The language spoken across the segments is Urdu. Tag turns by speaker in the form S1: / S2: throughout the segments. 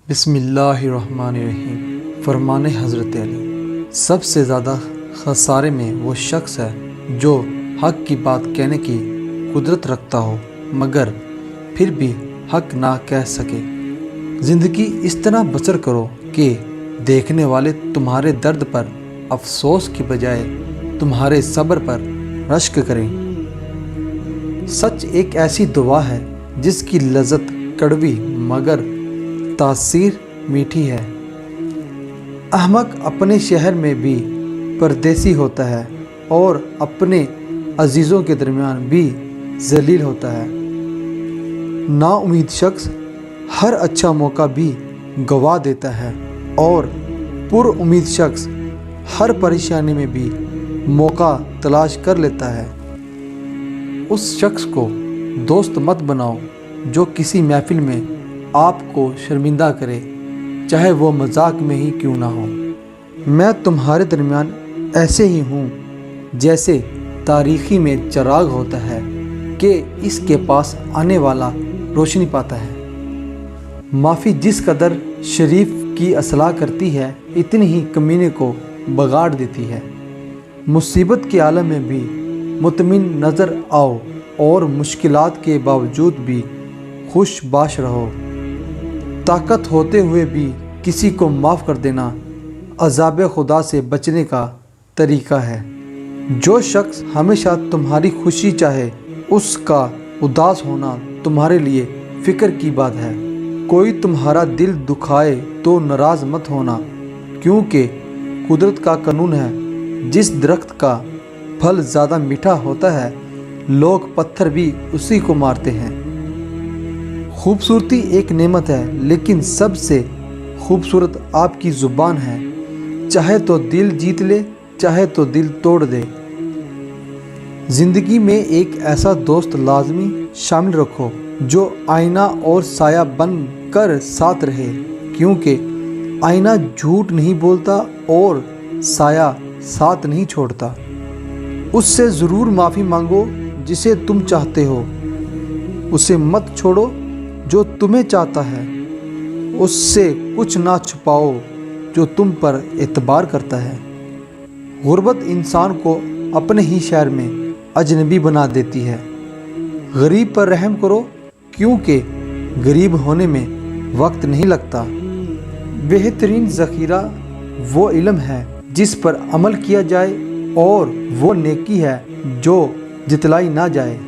S1: بسم اللہ الرحمن الرحیم۔ فرمان حضرت علی، سب سے زیادہ خسارے میں وہ شخص ہے جو حق کی بات کہنے کی قدرت رکھتا ہو مگر پھر بھی حق نہ کہہ سکے۔ زندگی اس طرح بسر کرو کہ دیکھنے والے تمہارے درد پر افسوس کی بجائے تمہارے صبر پر رشک کریں۔ سچ ایک ایسی دوا ہے جس کی لذت کڑوی مگر تاثیر میٹھی ہے۔ احمق اپنے شہر میں بھی پردیسی ہوتا ہے اور اپنے عزیزوں کے درمیان بھی ذلیل ہوتا ہے۔ نا امید شخص ہر اچھا موقع بھی گوا دیتا ہے اور پر امید شخص ہر پریشانی میں بھی موقع تلاش کر لیتا ہے۔ اس شخص کو دوست مت بناؤ جو کسی محفل میں آپ کو شرمندہ کرے، چاہے وہ مذاق میں ہی کیوں نہ ہو۔ میں تمہارے درمیان ایسے ہی ہوں جیسے تاریکی میں چراغ ہوتا ہے کہ اس کے پاس آنے والا روشنی پاتا ہے۔ معافی جس قدر شریف کی اصلاح کرتی ہے اتنی ہی کمینے کو بگاڑ دیتی ہے۔ مصیبت کے عالم میں بھی مطمئن نظر آؤ اور مشکلات کے باوجود بھی خوش باش رہو۔ طاقت ہوتے ہوئے بھی کسی کو معاف کر دینا عذاب خدا سے بچنے کا طریقہ ہے۔ جو شخص ہمیشہ تمہاری خوشی چاہے اس کا اداس ہونا تمہارے لیے فکر کی بات ہے۔ کوئی تمہارا دل دکھائے تو ناراض مت ہونا، کیونکہ قدرت کا قانون ہے جس درخت کا پھل زیادہ میٹھا ہوتا ہے لوگ پتھر بھی اسی کو مارتے ہیں۔ خوبصورتی ایک نعمت ہے لیکن سب سے خوبصورت آپ کی زبان ہے، چاہے تو دل جیت لے چاہے تو دل توڑ دے۔ زندگی میں ایک ایسا دوست لازمی شامل رکھو جو آئینہ اور سایہ بن کر ساتھ رہے، کیونکہ آئینہ جھوٹ نہیں بولتا اور سایہ ساتھ نہیں چھوڑتا۔ اس سے ضرور معافی مانگو جسے تم چاہتے ہو، اسے مت چھوڑو جو تمہیں چاہتا ہے۔ اس سے کچھ نہ چھپاؤ جو تم پر اعتبار کرتا ہے۔ غربت انسان کو اپنے ہی شہر میں اجنبی بنا دیتی ہے۔ غریب پر رحم کرو کیونکہ غریب ہونے میں وقت نہیں لگتا۔ بہترین ذخیرہ وہ علم ہے جس پر عمل کیا جائے اور وہ نیکی ہے جو جتلائی نہ جائے۔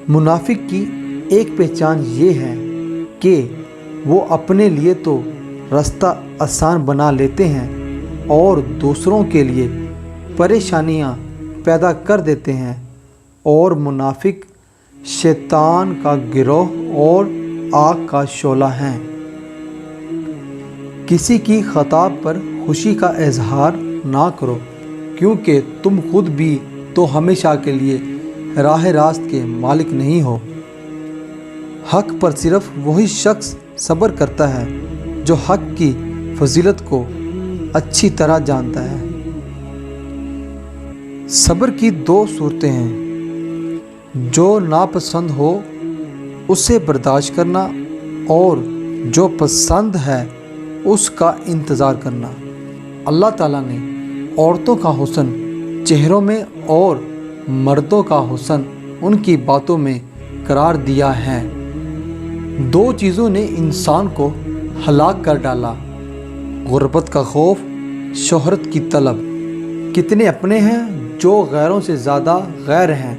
S1: منافق کی ایک پہچان یہ ہے کہ وہ اپنے لیے تو راستہ آسان بنا لیتے ہیں اور دوسروں کے لیے پریشانیاں پیدا کر دیتے ہیں، اور منافق شیطان کا گروہ اور آگ کا شعلہ ہیں۔ کسی کی خطا پر خوشی کا اظہار نہ کرو، کیونکہ تم خود بھی تو ہمیشہ کے لیے راہ راست کے مالک نہیں ہو۔ حق پر صرف وہی شخص صبر کرتا ہے جو حق کی فضیلت کو اچھی طرح جانتا ہے۔ صبر کی دو صورتیں ہیں، جو ناپسند ہو اسے برداشت کرنا اور جو پسند ہے اس کا انتظار کرنا۔ اللہ تعالیٰ نے عورتوں کا حسن چہروں میں اور مردوں کا حسن ان کی باتوں میں قرار دیا ہے۔ دو چیزوں نے انسان کو ہلاک کر ڈالا، غربت کا خوف، شہرت کی طلب۔ کتنے اپنے ہیں جو غیروں سے زیادہ غیر ہیں،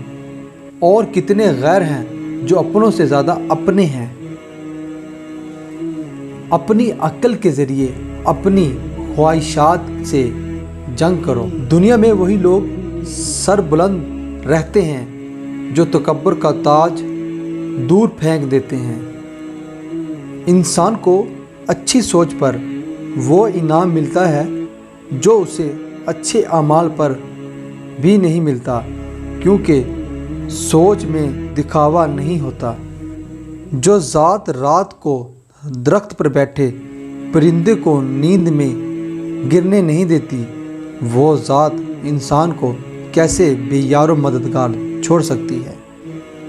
S1: اور کتنے غیر ہیں جو اپنوں سے زیادہ اپنے ہیں۔ اپنی عقل کے ذریعے اپنی خواہشات سے جنگ کرو۔ دنیا میں وہی لوگ سر بلند رہتے ہیں جو تکبر کا تاج دور پھینک دیتے ہیں۔ انسان کو اچھی سوچ پر وہ انعام ملتا ہے جو اسے اچھے اعمال پر بھی نہیں ملتا، کیونکہ سوچ میں دکھاوا نہیں ہوتا۔ جو ذات رات کو درخت پر بیٹھے پرندے کو نیند میں گرنے نہیں دیتی، وہ ذات انسان کو کیسے بے یار و مددگار چھوڑ سکتی ہے۔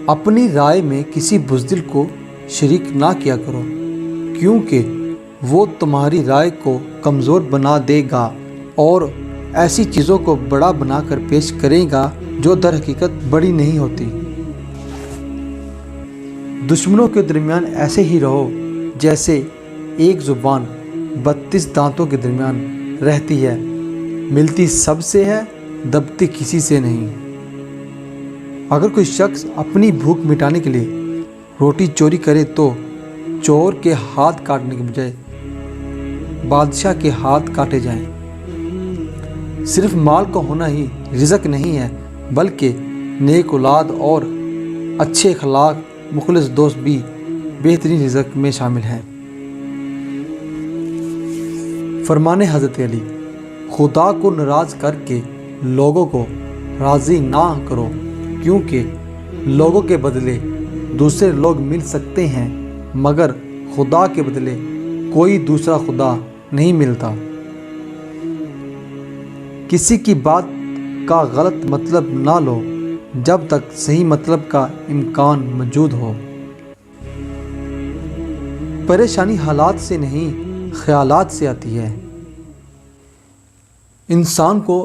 S1: اپنی رائے میں کسی بزدل کو شریک نہ کیا کرو، کیونکہ وہ تمہاری رائے کو کمزور بنا دے گا اور ایسی چیزوں کو بڑا بنا کر پیش کرے گا جو در حقیقت بڑی نہیں ہوتی۔ دشمنوں کے درمیان ایسے ہی رہو جیسے ایک زبان 32 دانتوں کے درمیان رہتی ہے، ملتی سب سے ہے، دبتی کسی سے نہیں۔ اگر کوئی شخص اپنی بھوک مٹانے کے لیے روٹی چوری کرے تو چور کے ہاتھ کاٹنے کے بجائے بادشاہ کے ہاتھ کاٹے جائیں۔ صرف مال کا ہونا ہی رزق نہیں ہے، بلکہ نیک اولاد اور اچھے اخلاق، مخلص دوست بھی بہترین رزق میں شامل ہیں۔ فرمان حضرت علی: خدا کو ناراض کر کے لوگوں کو راضی نہ کرو، کیونکہ لوگوں کے بدلے دوسرے لوگ مل سکتے ہیں مگر خدا کے بدلے کوئی دوسرا خدا نہیں ملتا۔ کسی کی بات کا غلط مطلب نہ لو جب تک صحیح مطلب کا امکان موجود ہو۔ پریشانی حالات سے نہیں، خیالات سے آتی ہے۔ انسان کو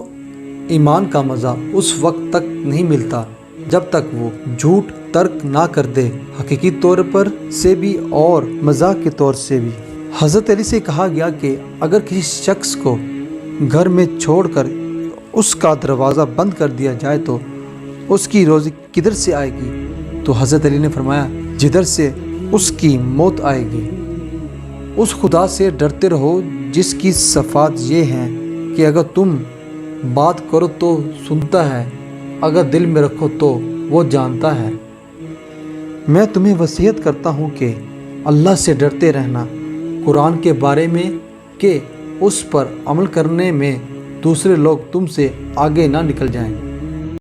S1: ایمان کا مزہ اس وقت تک نہیں ملتا جب تک وہ جھوٹ ترک نہ کر دے، حقیقی طور پر سے بھی اور مزاح کے طور سے بھی۔ حضرت علی سے کہا گیا کہ اگر کسی شخص کو گھر میں چھوڑ کر اس کا دروازہ بند کر دیا جائے تو اس کی روزی کدھر سے آئے گی؟ تو حضرت علی نے فرمایا، جدھر سے اس کی موت آئے گی۔ اس خدا سے ڈرتے رہو جس کی صفات یہ ہیں کہ اگر تم بات کرو تو سنتا ہے، اگر دل میں رکھو تو وہ جانتا ہے۔ میں تمہیں وصیت کرتا ہوں کہ اللہ سے ڈرتے رہنا، قرآن کے بارے میں کہ اس پر عمل کرنے میں دوسرے لوگ تم سے آگے نہ نکل جائیں۔